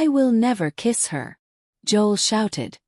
I will never kiss her, Joel shouted,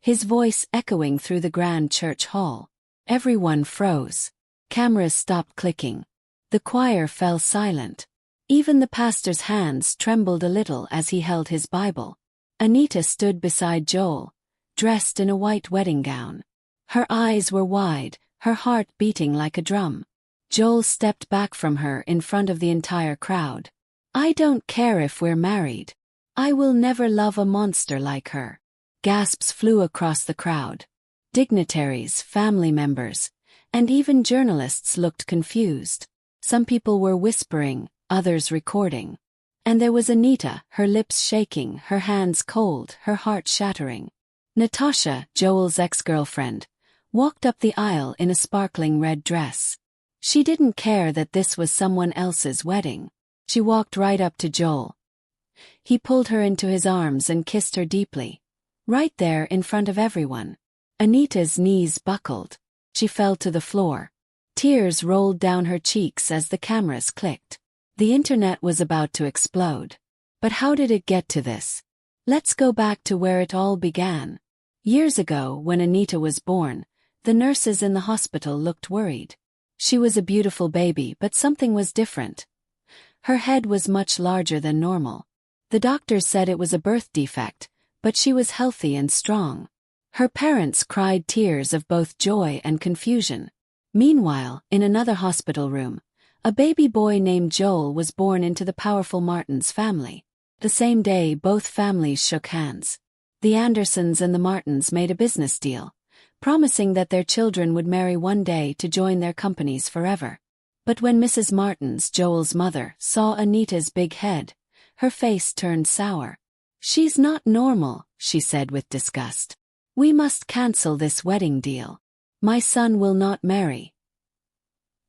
his voice echoing through the grand church hall. Everyone froze. Cameras stopped clicking. The choir fell silent. Even the pastor's hands trembled a little as he held his Bible. Anita stood beside Joel, dressed in a white wedding gown. Her eyes were wide, her heart beating like a drum. Joel stepped back from her in front of the entire crowd. I don't care if we're married. I will never love a monster like her. Gasps flew across the crowd. Dignitaries, family members, and even journalists looked confused. Some people were whispering, others recording. And there was Anita, her lips shaking, her hands cold, her heart shattering. Natasha, Joel's ex-girlfriend, walked up the aisle in a sparkling red dress. She didn't care that this was someone else's wedding. She walked right up to Joel. He pulled her into his arms and kissed her deeply. Right there in front of everyone. Anita's knees buckled. She fell to the floor. Tears rolled down her cheeks as the cameras clicked. The internet was about to explode. But how did it get to this? Let's go back to where it all began. Years ago, when Anita was born, the nurses in the hospital looked worried. She was a beautiful baby, but something was different. Her head was much larger than normal. The doctors said it was a birth defect, but she was healthy and strong. Her parents cried tears of both joy and confusion. Meanwhile, in another hospital room, a baby boy named Joel was born into the powerful Martins family. The same day, both families shook hands. The Andersons and the Martins made a business deal, promising that their children would marry one day to join their companies forever. But when Mrs. Martins, Joel's mother, saw Anita's big head, her face turned sour. She's not normal, she said with disgust. We must cancel this wedding deal. My son will not marry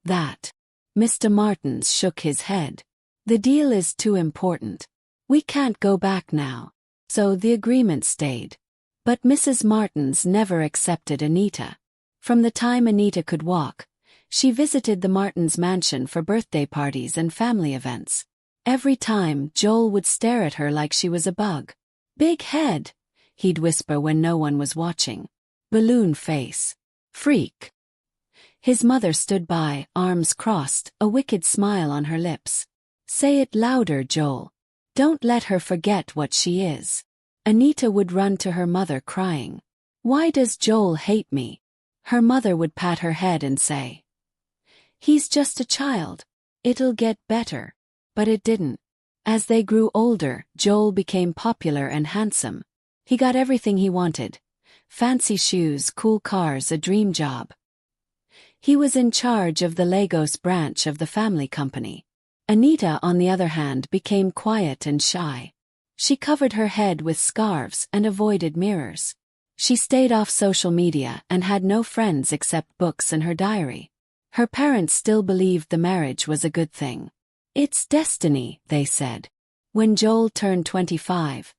that. Mr. Martins shook his head. The deal is too important. We can't go back now. So the agreement stayed. But Mrs. Martins never accepted Anita. From the time Anita could walk, she visited the Martins' mansion for birthday parties and family events. Every time, Joel would stare at her like she was a bug. Big head, he'd whisper when no one was watching. Balloon face. Freak. His mother stood by, arms crossed, a wicked smile on her lips. Say it louder, Joel. Don't let her forget what she is. Anita would run to her mother crying. Why does Joel hate me? Her mother would pat her head and say, he's just a child. It'll get better. But it didn't. As they grew older, Joel became popular and handsome. He got everything he wanted. Fancy shoes, cool cars, a dream job. He was in charge of the Lagos branch of the family company. Anita, on the other hand, became quiet and shy. She covered her head with scarves and avoided mirrors. She stayed off social media and had no friends except books and her diary. Her parents still believed the marriage was a good thing. It's destiny, they said. When Joel turned 25,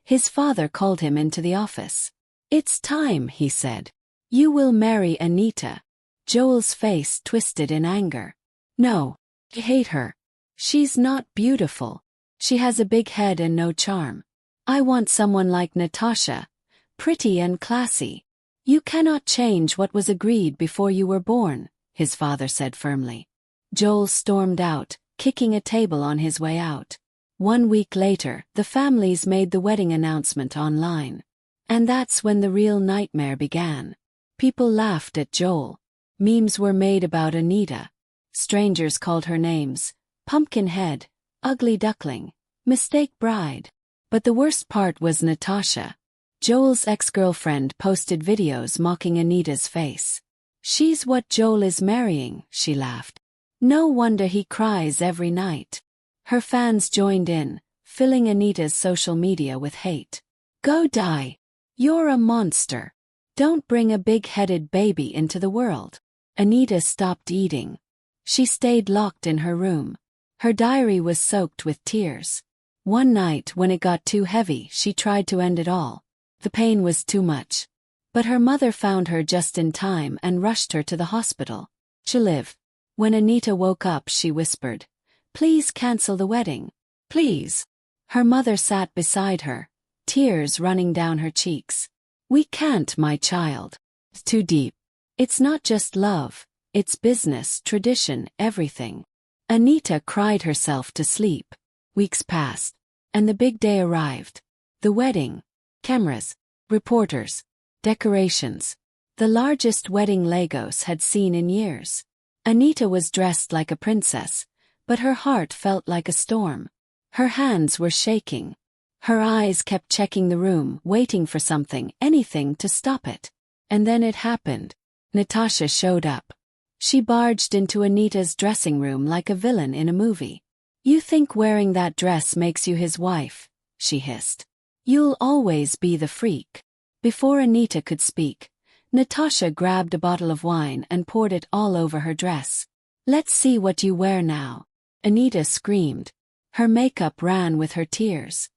his father called him into the office. It's time, he said. You will marry Anita. Joel's face twisted in anger. No, I hate her. She's not beautiful. She has a big head and no charm. I want someone like Natasha, pretty and classy. You cannot change what was agreed before you were born, his father said firmly. Joel stormed out, kicking a table on his way out. 1 week later, the families made the wedding announcement online. And that's when the real nightmare began. People laughed at Joel. Memes were made about Anita. Strangers called her names: Pumpkinhead, Ugly Duckling, Mistake Bride. But the worst part was Natasha. Joel's ex-girlfriend posted videos mocking Anita's face. She's what Joel is marrying, she laughed. No wonder he cries every night. Her fans joined in, filling Anita's social media with hate. Go die. You're a monster. Don't bring a big-headed baby into the world. Anita stopped eating. She stayed locked in her room. Her diary was soaked with tears. One night, when it got too heavy, she tried to end it all. The pain was too much. But her mother found her just in time and rushed her to the hospital. She'll live. When Anita woke up, she whispered, "Please cancel the wedding. Please." Her mother sat beside her, tears running down her cheeks. "We can't, my child. It's too deep. It's not just love, it's business, tradition, everything." Anita cried herself to sleep. Weeks passed, and the big day arrived. The wedding. Cameras, reporters, decorations. The largest wedding Lagos had seen in years. Anita was dressed like a princess, but her heart felt like a storm. Her hands were shaking. Her eyes kept checking the room, waiting for something, anything to stop it. And then it happened. Natasha showed up. She barged into Anita's dressing room like a villain in a movie. "You think wearing that dress makes you his wife?" she hissed. "You'll always be the freak." Before Anita could speak, Natasha grabbed a bottle of wine and poured it all over her dress. "Let's see what you wear now." Anita screamed. Her makeup ran with her tears.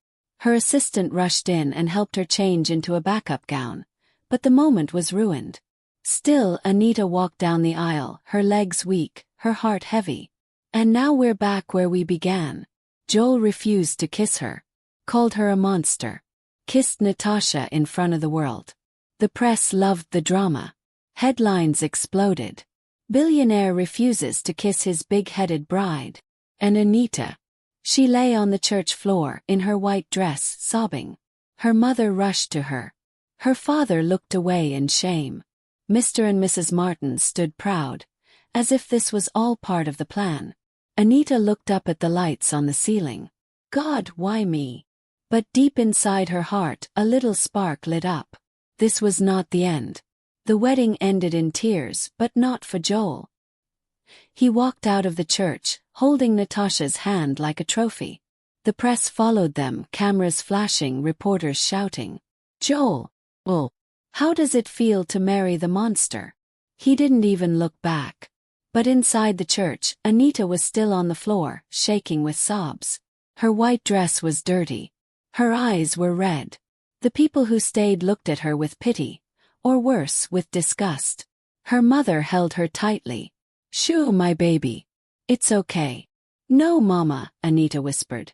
Her assistant rushed in and helped her change into a backup gown, but the moment was ruined. Still, Anita walked down the aisle, her legs weak, her heart heavy. "And now we're back where we began." Joel refused to kiss her, called her a monster, kissed Natasha in front of the world. The press loved the drama. Headlines exploded. "Billionaire refuses to kiss his big-headed bride." And Anita. She lay on the church floor in her white dress, sobbing. Her mother rushed to her. Her father looked away in shame. Mr. and Mrs. Martin stood proud, as if this was all part of the plan. Anita looked up at the lights on the ceiling. "God, why me?" But deep inside her heart, a little spark lit up. This was not the end. The wedding ended in tears, but not for Joel. He walked out of the church, holding Natasha's hand like a trophy. The press followed them, cameras flashing, reporters shouting. "Joel, how does it feel to marry the monster?" He didn't even look back. But inside the church, Anita was still on the floor, shaking with sobs. Her white dress was dirty. Her eyes were red. The people who stayed looked at her with pity, or worse, with disgust. Her mother held her tightly. "Shoo, my baby. It's okay." "No, Mama," Anita whispered.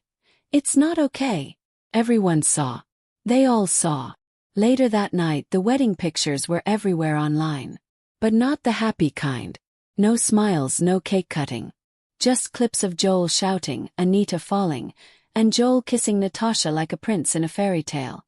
"It's not okay." Everyone saw. They all saw. Later that night, the wedding pictures were everywhere online. But not the happy kind. No smiles, no cake cutting. Just clips of Joel shouting, Anita falling, and Joel kissing Natasha like a prince in a fairy tale.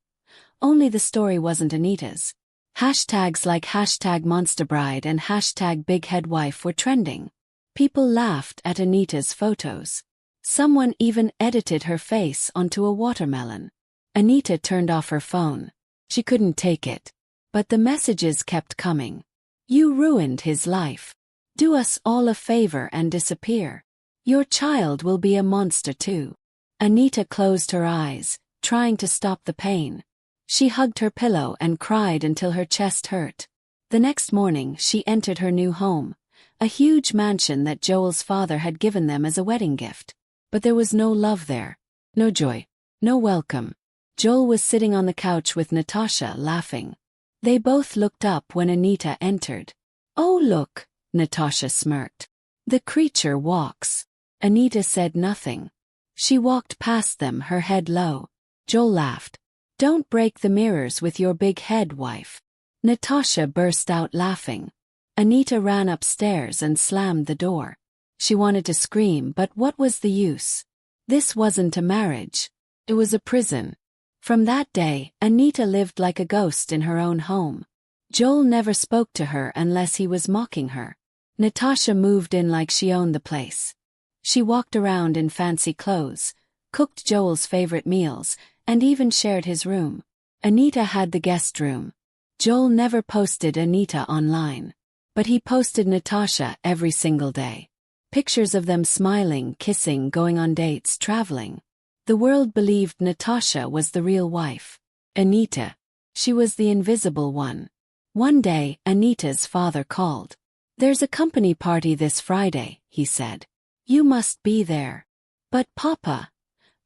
Only the story wasn't Anita's. Hashtags like #monsterbride and #bigheadwife were trending. People laughed at Anita's photos. Someone even edited her face onto a watermelon. Anita turned off her phone. She couldn't take it. But the messages kept coming. "You ruined his life. Do us all a favor and disappear. Your child will be a monster too." Anita closed her eyes, trying to stop the pain. She hugged her pillow and cried until her chest hurt. The next morning, she entered her new home, a huge mansion that Joel's father had given them as a wedding gift. But there was no love there, no joy, no welcome. Joel was sitting on the couch with Natasha, laughing. They both looked up when Anita entered. "Oh, look," Natasha smirked. "The creature walks." Anita said nothing. She walked past them, her head low. Joel laughed. "Don't break the mirrors with your big head, wife." Natasha burst out laughing. Anita ran upstairs and slammed the door. She wanted to scream, but what was the use? This wasn't a marriage. It was a prison. From that day, Anita lived like a ghost in her own home. Joel never spoke to her unless he was mocking her. Natasha moved in like she owned the place. She walked around in fancy clothes, cooked Joel's favorite meals, and even shared his room. Anita had the guest room. Joel never posted Anita online. But he posted Natasha every single day. Pictures of them smiling, kissing, going on dates, traveling. The world believed Natasha was the real wife. Anita. She was the invisible one. One day, Anita's father called. "There's a company party this Friday," he said. "You must be there." "But Papa,"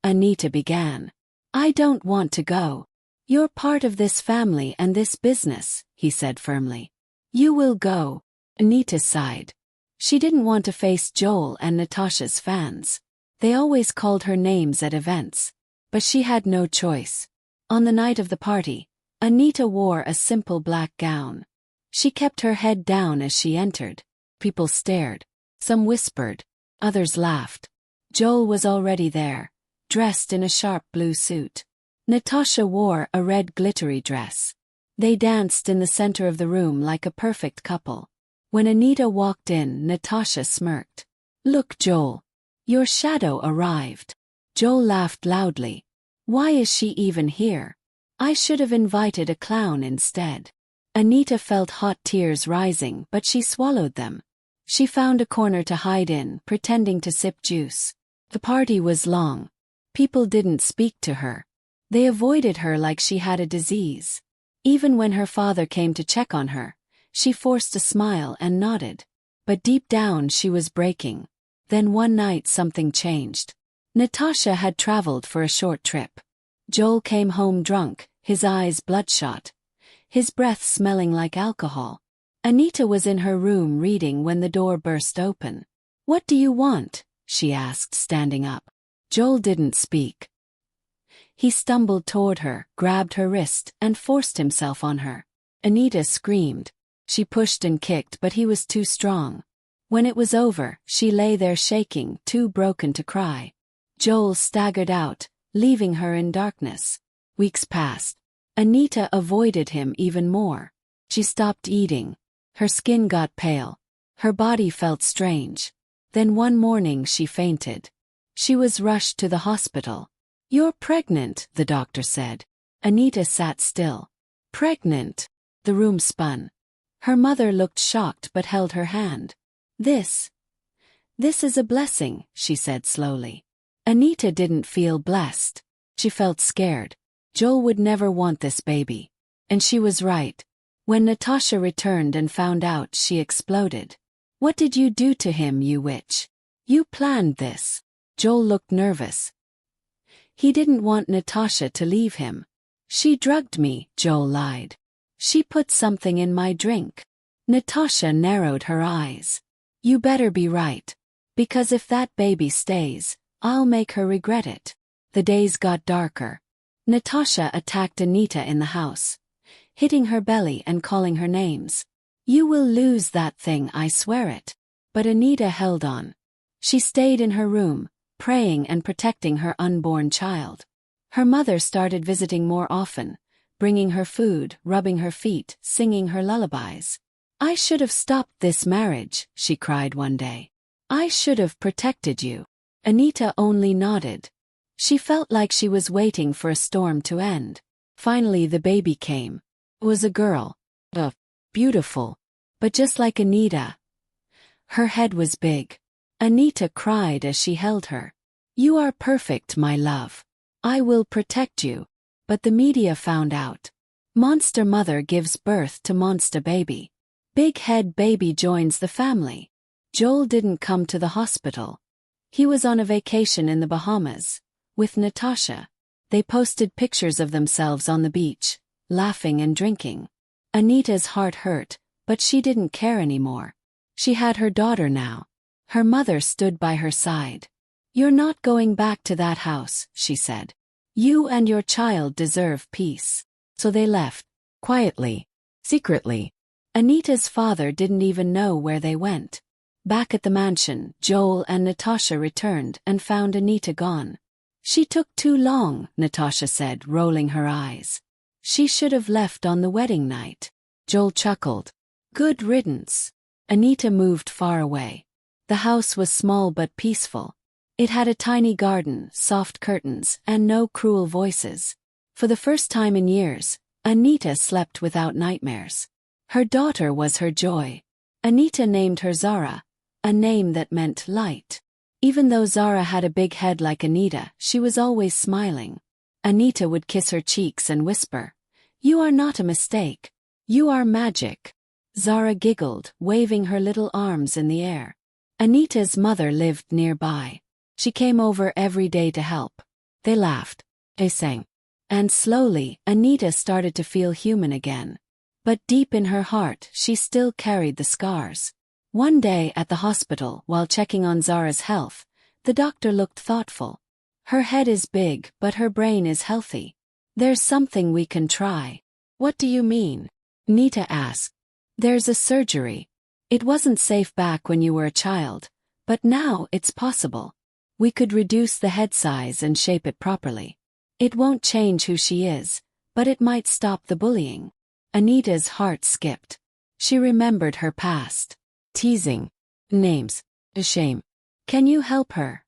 Anita began. "I don't want to go." "You're part of this family and this business," he said firmly. "You will go." Anita sighed. She didn't want to face Joel and Natasha's fans. They always called her names at events. But she had no choice. On the night of the party, Anita wore a simple black gown. She kept her head down as she entered. People stared. Some whispered. Others laughed. Joel was already there, dressed in a sharp blue suit. Natasha wore a red glittery dress. They danced in the center of the room like a perfect couple. When Anita walked in, Natasha smirked. "Look, Joel. Your shadow arrived." Joel laughed loudly. "Why is she even here? I should have invited a clown instead." Anita felt hot tears rising, but she swallowed them. She found a corner to hide in, pretending to sip juice. The party was long. People didn't speak to her. They avoided her like she had a disease. Even when her father came to check on her, she forced a smile and nodded. But deep down she was breaking. Then one night something changed. Natasha had traveled for a short trip. Joel came home drunk, his eyes bloodshot, his breath smelling like alcohol. Anita was in her room reading when the door burst open. "What do you want?" she asked, standing up. Joel didn't speak. He stumbled toward her, grabbed her wrist, and forced himself on her. Anita screamed. She pushed and kicked, but he was too strong. When it was over, she lay there shaking, too broken to cry. Joel staggered out, leaving her in darkness. Weeks passed. Anita avoided him even more. She stopped eating. Her skin got pale. Her body felt strange. Then one morning she fainted. She was rushed to the hospital. "You're pregnant," the doctor said. Anita sat still. "Pregnant?" The room spun. Her mother looked shocked but held her hand. This is a blessing," she said slowly. Anita didn't feel blessed. She felt scared. Joel would never want this baby. And she was right. When Natasha returned and found out, she exploded. "What did you do to him, you witch? You planned this." Joel looked nervous. He didn't want Natasha to leave him. "She drugged me," Joel lied. "She put something in my drink." Natasha narrowed her eyes. "You better be right. Because if that baby stays, I'll make her regret it." The days got darker. Natasha attacked Anita in the house, hitting her belly and calling her names. "You will lose that thing, I swear it." But Anita held on. She stayed in her room, praying and protecting her unborn child. Her mother started visiting more often, bringing her food, rubbing her feet, singing her lullabies. "I should have stopped this marriage," she cried one day. "I should have protected you." Anita only nodded. She felt like she was waiting for a storm to end. Finally the baby came. It was a girl. Beautiful. But just like Anita. Her head was big. Anita cried as she held her. "You are perfect, my love. I will protect you." But the media found out. Monster mother gives birth to monster baby. Big head baby joins the family. Joel didn't come to the hospital. He was on a vacation in the Bahamas. With Natasha. They posted pictures of themselves on the beach, laughing and drinking. Anita's heart hurt, but she didn't care anymore. She had her daughter now. Her mother stood by her side. "You're not going back to that house," she said. "You and your child deserve peace." So they left. Quietly. Secretly. Anita's father didn't even know where they went. Back at the mansion, Joel and Natasha returned and found Anita gone. "She took too long," Natasha said, rolling her eyes. "She should have left on the wedding night." Joel chuckled. "Good riddance." Anita moved far away. The house was small but peaceful. It had a tiny garden, soft curtains, and no cruel voices. For the first time in years, Anita slept without nightmares. Her daughter was her joy. Anita named her Zara, a name that meant light. Even though Zara had a big head like Anita, she was always smiling. Anita would kiss her cheeks and whisper, "You are not a mistake. You are magic." Zara giggled, waving her little arms in the air. Anita's mother lived nearby. She came over every day to help. They laughed. They sang. And slowly, Anita started to feel human again. But deep in her heart, she still carried the scars. One day at the hospital, while checking on Zara's health, the doctor looked thoughtful. Her head is big, but her brain is healthy. There's something we can try. What do you mean? Nita asked. There's a surgery. It wasn't safe back when you were a child, but now it's possible. We could reduce the head size and shape it properly. It won't change who she is, but it might stop the bullying. Anita's heart skipped. She remembered her past. Teasing. Names. A shame. Can you help her?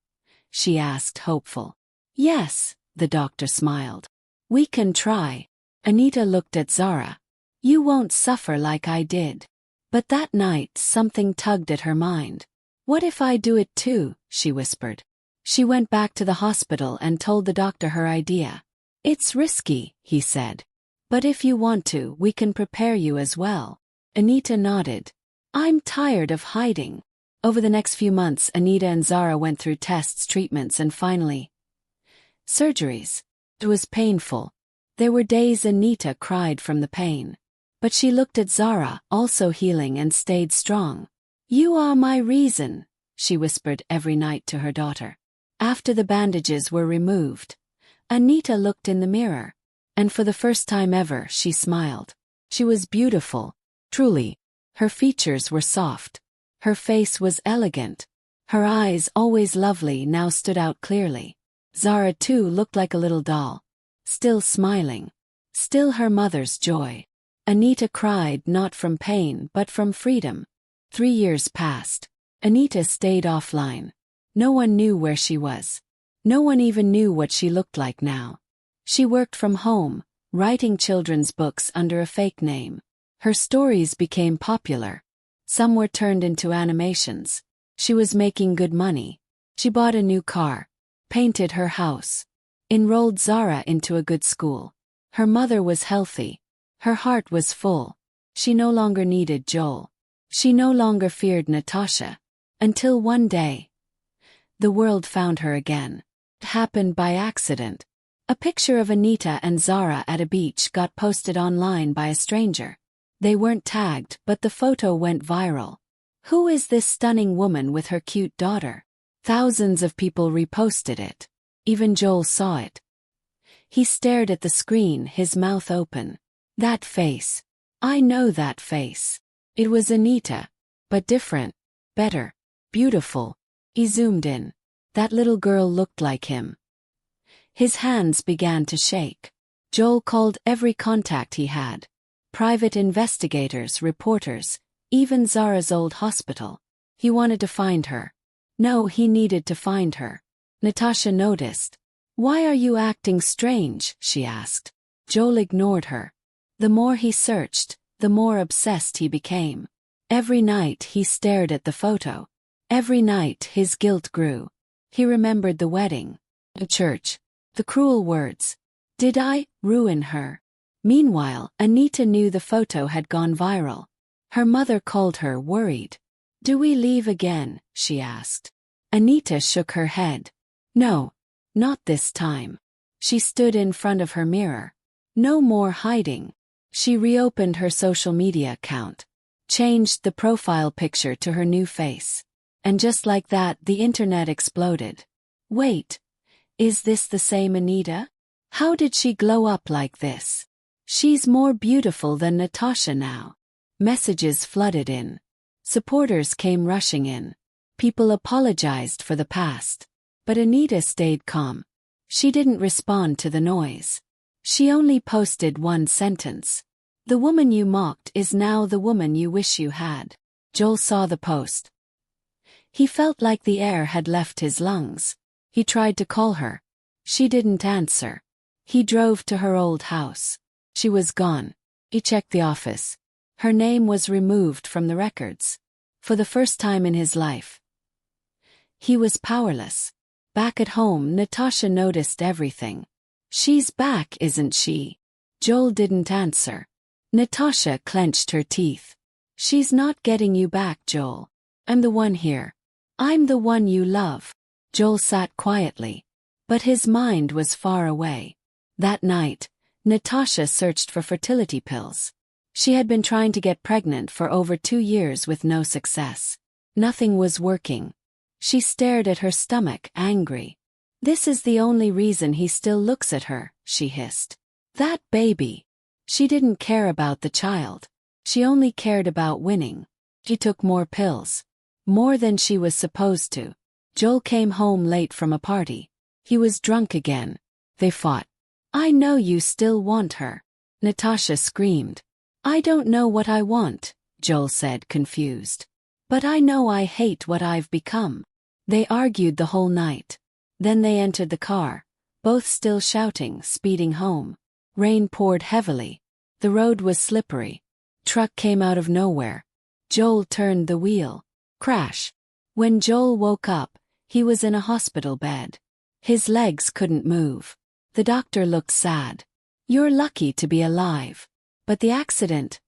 She asked, hopeful. Yes, the doctor smiled. We can try. Anita looked at Zara. You won't suffer like I did. But that night something tugged at her mind. What if I do it too? She whispered. She went back to the hospital and told the doctor her idea. It's risky, he said. But if you want to, we can prepare you as well. Anita nodded. I'm tired of hiding. Over the next few months, Anita and Zara went through tests, treatments, and finally, surgeries. It was painful. There were days Anita cried from the pain. But she looked at Zara, also healing, and stayed strong. You are my reason, she whispered every night to her daughter. After the bandages were removed, Anita looked in the mirror, and for the first time ever she smiled. She was beautiful, truly. Her features were soft. Her face was elegant. Her eyes, always lovely, now stood out clearly. Zara too looked like a little doll. Still smiling. Still her mother's joy. Anita cried not from pain but from freedom. 3 years passed. Anita stayed offline. No one knew where she was. No one even knew what she looked like now. She worked from home, writing children's books under a fake name. Her stories became popular. Some were turned into animations. She was making good money. She bought a new car, painted her house, enrolled Zara into a good school. Her mother was healthy. Her heart was full. She no longer needed Joel. She no longer feared Natasha. Until one day, the world found her again. It happened by accident. A picture of Anita and Zara at a beach got posted online by a stranger. They weren't tagged, but the photo went viral. Who is this stunning woman with her cute daughter? Thousands of people reposted it. Even Joel saw it. He stared at the screen, his mouth open. That face. I know that face. It was Anita. But different. Better. Beautiful. He zoomed in. That little girl looked like him. His hands began to shake. Joel called every contact he had. Private investigators, reporters, even Zara's old hospital. He wanted to find her. No, he needed to find her. Natasha noticed. Why are you acting strange? She asked. Joel ignored her. The more he searched, the more obsessed he became. Every night he stared at the photo. Every night his guilt grew. He remembered the wedding, the church, the cruel words. Did I ruin her? Meanwhile, Anita knew the photo had gone viral. Her mother called her, worried. Do we leave again? She asked. Anita shook her head. No, not this time. She stood in front of her mirror. No more hiding. She reopened her social media account, changed the profile picture to her new face. And just like that, the internet exploded. Wait, is this the same Anita? How did she glow up like this? She's more beautiful than Natasha now. Messages flooded in. Supporters came rushing in. People apologized for the past. But Anita stayed calm. She didn't respond to the noise. She only posted one sentence. The woman you mocked is now the woman you wish you had. Joel saw the post. He felt like the air had left his lungs. He tried to call her. She didn't answer. He drove to her old house. She was gone. He checked the office. Her name was removed from the records. For the first time in his life, he was powerless. Back at home, Natasha noticed everything. She's back, isn't she? Joel didn't answer. Natasha clenched her teeth. She's not getting you back, Joel. I'm the one here. I'm the one you love. Joel sat quietly. But his mind was far away. That night, Natasha searched for fertility pills. She had been trying to get pregnant for over 2 years with no success. Nothing was working. She stared at her stomach, angry. This is the only reason he still looks at her, she hissed. That baby. She didn't care about the child. She only cared about winning. She took more pills. More than she was supposed to. Joel came home late from a party. He was drunk again. They fought. I know you still want her. Natasha screamed. I don't know what I want, Joel said, confused. But I know I hate what I've become. They argued the whole night. Then they entered the car, both still shouting, speeding home. Rain poured heavily. The road was slippery. Truck came out of nowhere. Joel turned the wheel. Crash. When Joel woke up, he was in a hospital bed. His legs couldn't move. The doctor looked sad. You're lucky to be alive. But the accident,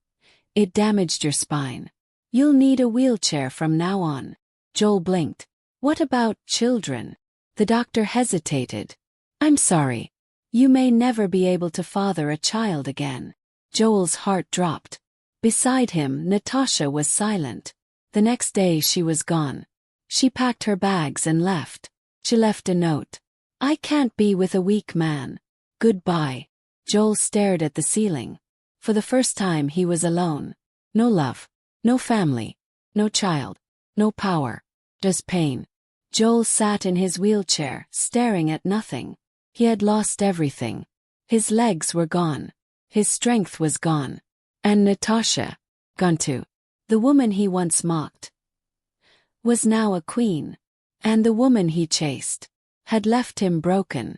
it damaged your spine. You'll need a wheelchair from now on. Joel blinked. What about children? The doctor hesitated. I'm sorry. You may never be able to father a child again. Joel's heart dropped. Beside him, Natasha was silent. The next day she was gone. She packed her bags and left. She left a note. I can't be with a weak man. Goodbye. Joel stared at the ceiling. For the first time he was alone. No love. No family. No child. No power. Just pain. Joel sat in his wheelchair, staring at nothing. He had lost everything. His legs were gone. His strength was gone. And Natasha, gone too. The woman he once mocked was now a queen. And the woman he chased had left him broken.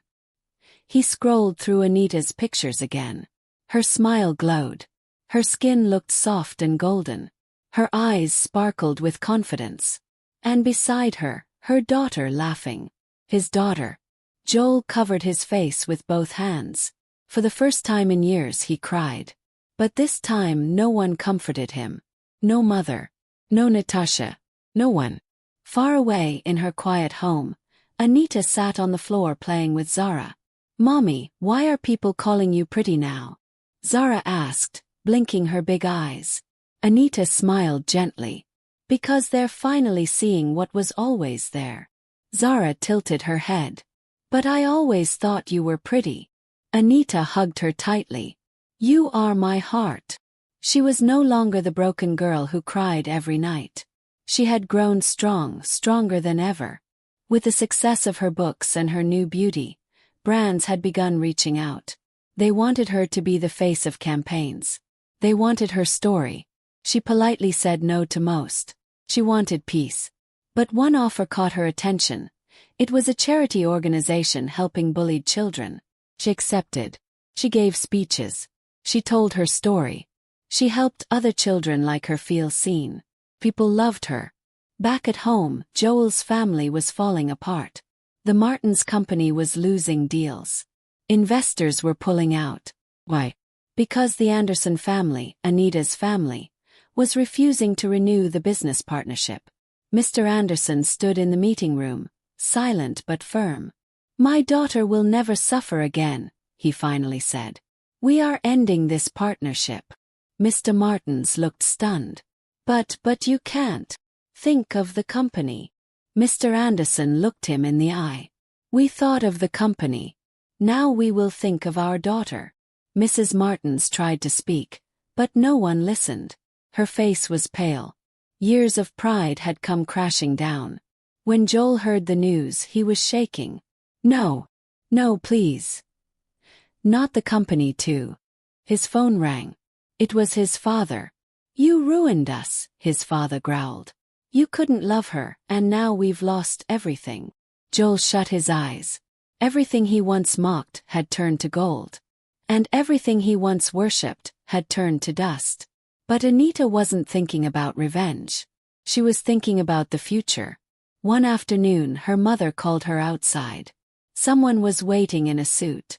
He scrolled through Anita's pictures again. Her smile glowed. Her skin looked soft and golden. Her eyes sparkled with confidence. And beside her, her daughter laughing. His daughter. Joel covered his face with both hands. For the first time in years he cried. But this time no one comforted him. No mother. No Natasha. No one. Far away in her quiet home, Anita sat on the floor playing with Zara. Mommy, why are people calling you pretty now? Zara asked, blinking her big eyes. Anita smiled gently. Because they're finally seeing what was always there. Zara tilted her head. But I always thought you were pretty. Anita hugged her tightly. You are my heart. She was no longer the broken girl who cried every night. She had grown strong, stronger than ever. With the success of her books and her new beauty, brands had begun reaching out. They wanted her to be the face of campaigns. They wanted her story. She politely said no to most. She wanted peace. But one offer caught her attention. It was a charity organization helping bullied children. She accepted. She gave speeches. She told her story. She helped other children like her feel seen. People loved her. Back at home, Joel's family was falling apart. The Martins company was losing deals. Investors were pulling out. Why? Because the Anderson family, Anita's family, was refusing to renew the business partnership. Mr. Anderson stood in the meeting room, silent but firm. My daughter will never suffer again, he finally said. We are ending this partnership. Mr. Martins looked stunned. But you can't. Think of the company. Mr. Anderson looked him in the eye. We thought of the company. Now we will think of our daughter. Mrs. Martins tried to speak, but no one listened. Her face was pale. Years of pride had come crashing down. When Joel heard the news, he was shaking. No, please. Not the company too. His phone rang. It was his father. You ruined us, his father growled. You couldn't love her, and now we've lost everything. Joel shut his eyes. Everything he once mocked had turned to gold. And everything he once worshipped had turned to dust. But Anita wasn't thinking about revenge. She was thinking about the future. One afternoon her mother called her outside. Someone was waiting in a suit.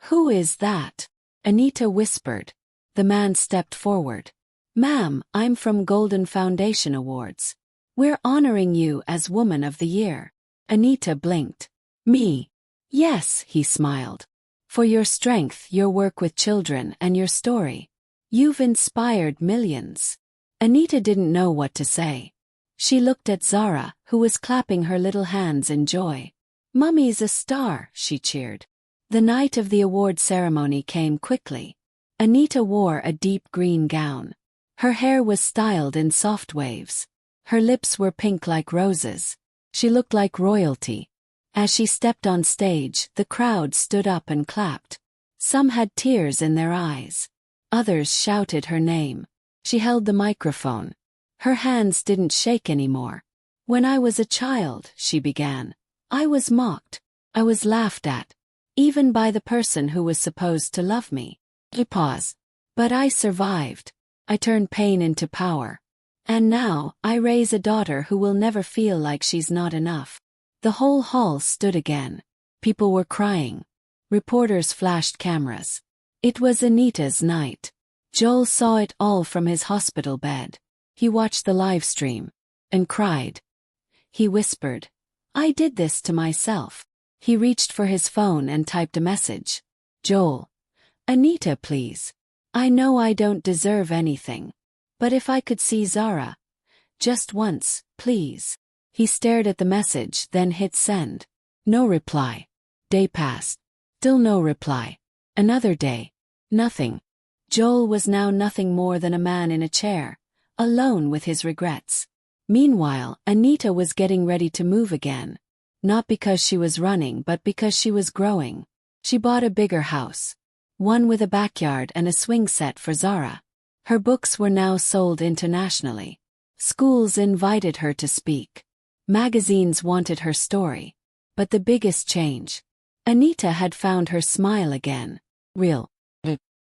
Who is that? Anita whispered. The man stepped forward. Ma'am, I'm from Golden Foundation Awards. We're honoring you as Woman of the Year. Anita blinked. Me? Yes, he smiled. For your strength, your work with children, and your story. You've inspired millions. Anita didn't know what to say. She looked at Zara, who was clapping her little hands in joy. "Mummy's a star," she cheered. The night of the award ceremony came quickly. Anita wore a deep green gown. Her hair was styled in soft waves. Her lips were pink like roses. She looked like royalty. As she stepped on stage, the crowd stood up and clapped. Some had tears in their eyes. Others shouted her name. She held the microphone. Her hands didn't shake anymore. "When I was a child," she began, "I was mocked. I was laughed at. Even by the person who was supposed to love me." Pause. "But I survived. I turned pain into power. And now, I raise a daughter who will never feel like she's not enough." The whole hall stood again. People were crying. Reporters flashed cameras. It was Anita's night. Joel saw it all from his hospital bed. He watched the live stream. And cried. He whispered, "I did this to myself." He reached for his phone and typed a message. "Joel. Anita, please. I know I don't deserve anything. But if I could see Zara. Just once, please." He stared at the message, then hit send. No reply. Day passed. Still no reply. Another day. Nothing. Joel was now nothing more than a man in a chair, alone with his regrets. Meanwhile, Anita was getting ready to move again. Not because she was running, but because she was growing. She bought a bigger house. One with a backyard and a swing set for Zara. Her books were now sold internationally. Schools invited her to speak. Magazines wanted her story. But the biggest change. Anita had found her smile again. Real.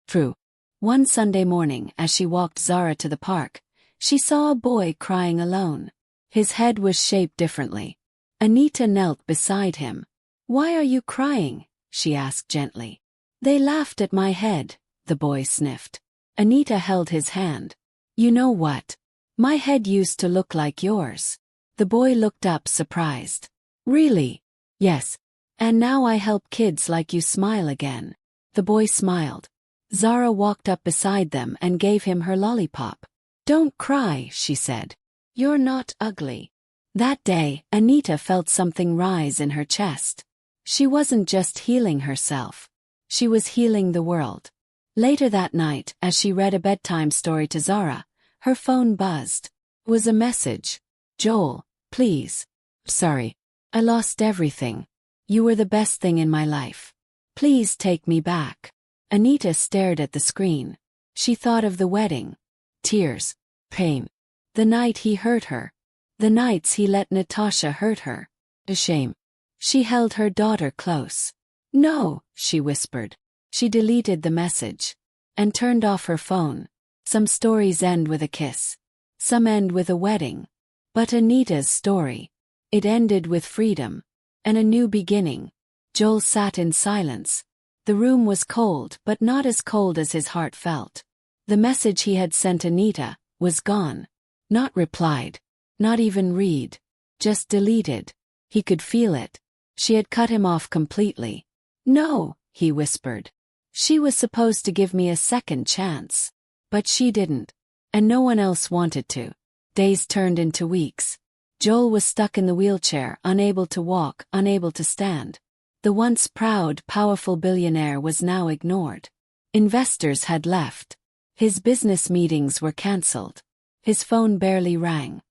True. One Sunday morning, as she walked Zara to the park, she saw a boy crying alone. His head was shaped differently. Anita knelt beside him. "Why are you crying?" she asked gently. "They laughed at my head," the boy sniffed. Anita held his hand. "You know what? My head used to look like yours." The boy looked up surprised. "Really?" "Yes. And now I help kids like you smile again." The boy smiled. Zara walked up beside them and gave him her lollipop. "Don't cry," she said. "You're not ugly." That day, Anita felt something rise in her chest. She wasn't just healing herself. She was healing the world. Later that night, as she read a bedtime story to Zara, her phone buzzed. It was a message. "Joel, please. Sorry. I lost everything. You were the best thing in my life. Please take me back." Anita stared at the screen. She thought of the wedding. Tears. Pain. The night he hurt her. The nights he let Natasha hurt her. A shame. She held her daughter close. "No," she whispered. She deleted the message. And turned off her phone. Some stories end with a kiss. Some end with a wedding. But Anita's story. It ended with freedom. And a new beginning. Joel sat in silence. The room was cold, but not as cold as his heart felt. The message he had sent Anita was gone. Not replied. Not even read. Just deleted. He could feel it. She had cut him off completely. "No," he whispered. "She was supposed to give me a second chance. But she didn't. And no one else wanted to." Days turned into weeks. Joel was stuck in the wheelchair, unable to walk, unable to stand. The once proud, powerful billionaire was now ignored. Investors had left. His business meetings were cancelled. His phone barely rang.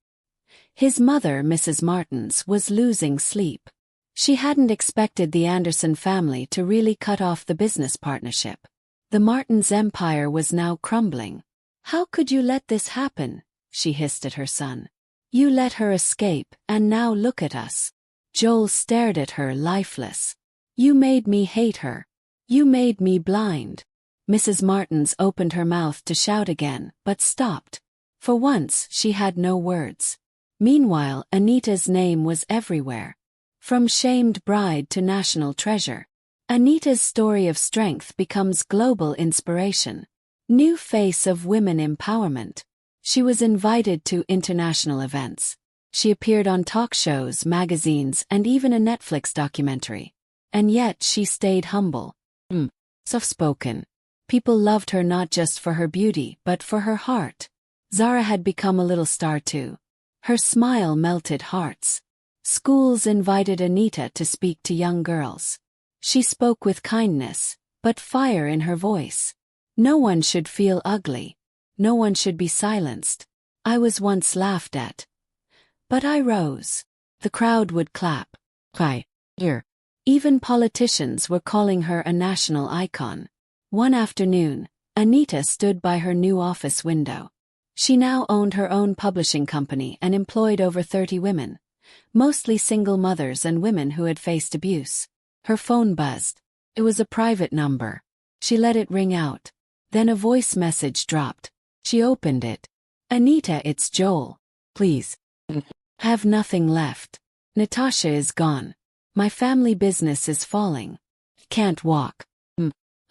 His mother, Mrs. Martins, was losing sleep. She hadn't expected the Anderson family to really cut off the business partnership. The Martins' empire was now crumbling. "How could you let this happen?" she hissed at her son. "You let her escape, and now look at us." Joel stared at her, lifeless. "You made me hate her. You made me blind." Mrs. Martins opened her mouth to shout again, but stopped. For once, she had no words. Meanwhile, Anita's name was everywhere. From shamed bride to national treasure. Anita's story of strength becomes global inspiration. New face of women empowerment. She was invited to international events. She appeared on talk shows, magazines, and even a Netflix documentary. And yet she stayed humble. Soft-spoken. People loved her not just for her beauty, but for her heart. Zara had become a little star too. Her smile melted hearts. Schools invited Anita to speak to young girls. She spoke with kindness, but fire in her voice. No one should feel ugly. No one should be silenced. I was once laughed at. But I rose. The crowd would clap. Here. Even politicians were calling her a national icon. One afternoon, Anita stood by her new office window. She now owned her own publishing company and employed over 30 women, mostly single mothers and women who had faced abuse. Her phone buzzed. It was a private number. She let it ring out. Then a voice message dropped. She opened it. Anita, it's Joel. Please. Have nothing left. Natasha is gone. My family business is falling. Can't walk.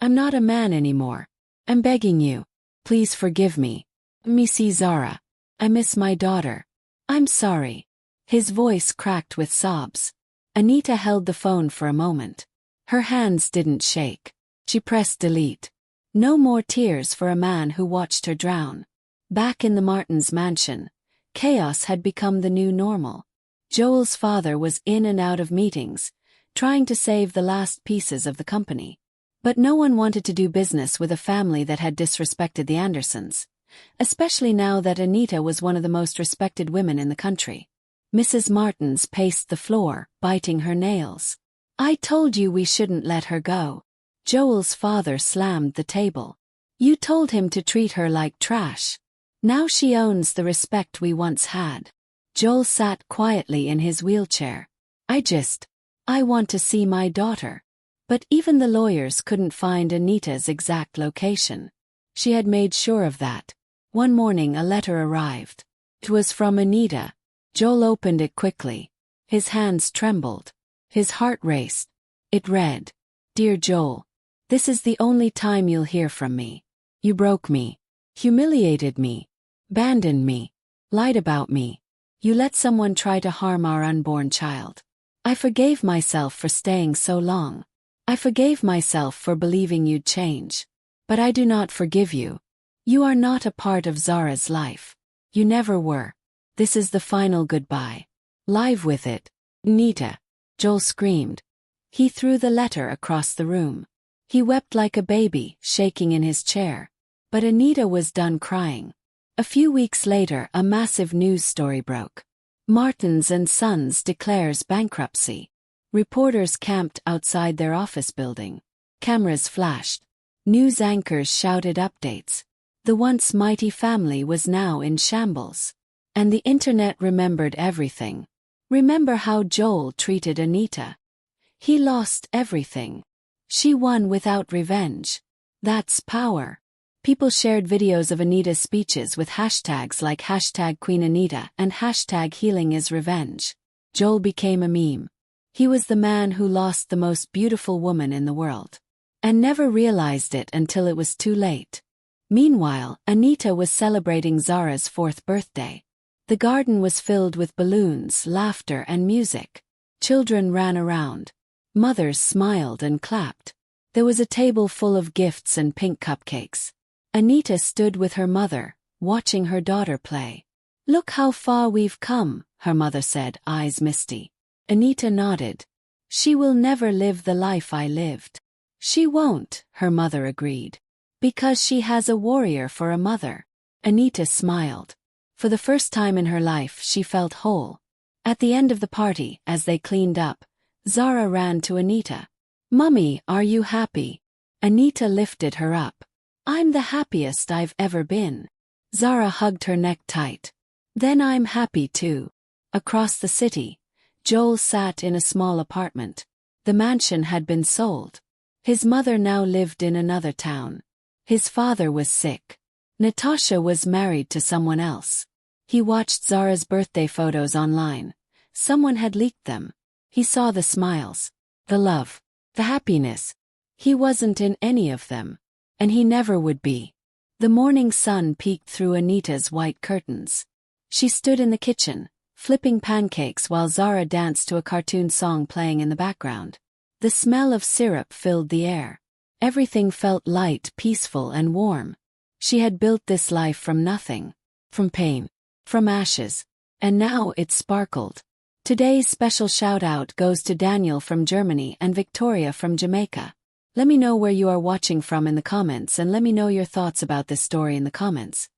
I'm not a man anymore. I'm begging you. Please forgive me. Me see Zara. I miss my daughter. I'm sorry. His voice cracked with sobs. Anita held the phone for a moment. Her hands didn't shake. She pressed delete. No more tears for a man who watched her drown. Back in the Martins' mansion, chaos had become the new normal. Joel's father was in and out of meetings, trying to save the last pieces of the company. But no one wanted to do business with a family that had disrespected the Andersons, especially now that Anita was one of the most respected women in the country. Mrs. Martins paced the floor, biting her nails. I told you we shouldn't let her go. Joel's father slammed the table. You told him to treat her like trash. Now she owns the respect we once had. Joel sat quietly in his wheelchair. I want to see my daughter. But even the lawyers couldn't find Anita's exact location. She had made sure of that. One morning a letter arrived. It was from Anita. Joel opened it quickly. His hands trembled. His heart raced. It read, Dear Joel, this is the only time you'll hear from me. You broke me. Humiliated me. Abandoned me. Lied about me. You let someone try to harm our unborn child. I forgave myself for staying so long. I forgave myself for believing you'd change. But I do not forgive you. You are not a part of Zara's life. You never were. This is the final goodbye. Live with it. Anita. Joel screamed. He threw the letter across the room. He wept like a baby, shaking in his chair. But Anita was done crying. A few weeks later, a massive news story broke. Martins and Sons declares bankruptcy. Reporters camped outside their office building. Cameras flashed. News anchors shouted updates. The once mighty family was now in shambles. And the internet remembered everything. Remember how Joel treated Anita. He lost everything. She won without revenge. That's power. People shared videos of Anita's speeches with hashtags like #QueenAnita and #HealingIsRevenge. Joel became a meme. He was the man who lost the most beautiful woman in the world. And never realized it until it was too late. Meanwhile, Anita was celebrating Zara's 4th birthday. The garden was filled with balloons, laughter, and music. Children ran around. Mothers smiled and clapped. There was a table full of gifts and pink cupcakes. Anita stood with her mother, watching her daughter play. Look how far we've come, her mother said, eyes misty. Anita nodded. She will never live the life I lived. She won't, her mother agreed. Because she has a warrior for a mother. Anita smiled. For the first time in her life, she felt whole. At the end of the party, as they cleaned up, Zara ran to Anita. Mummy, are you happy? Anita lifted her up. I'm the happiest I've ever been. Zara hugged her neck tight. Then I'm happy too. Across the city, Joel sat in a small apartment. The mansion had been sold. His mother now lived in another town. His father was sick. Natasha was married to someone else. He watched Zara's birthday photos online. Someone had leaked them. He saw the smiles, the love, the happiness. He wasn't in any of them. And he never would be. The morning sun peeked through Anita's white curtains. She stood in the kitchen, flipping pancakes while Zara danced to a cartoon song playing in the background. The smell of syrup filled the air. Everything felt light, peaceful, and warm. She had built this life from nothing. From pain. From ashes. And now it sparkled. Today's special shout-out goes to Daniel from Germany and Victoria from Jamaica. Let me know where you are watching from in the comments and let me know your thoughts about this story in the comments.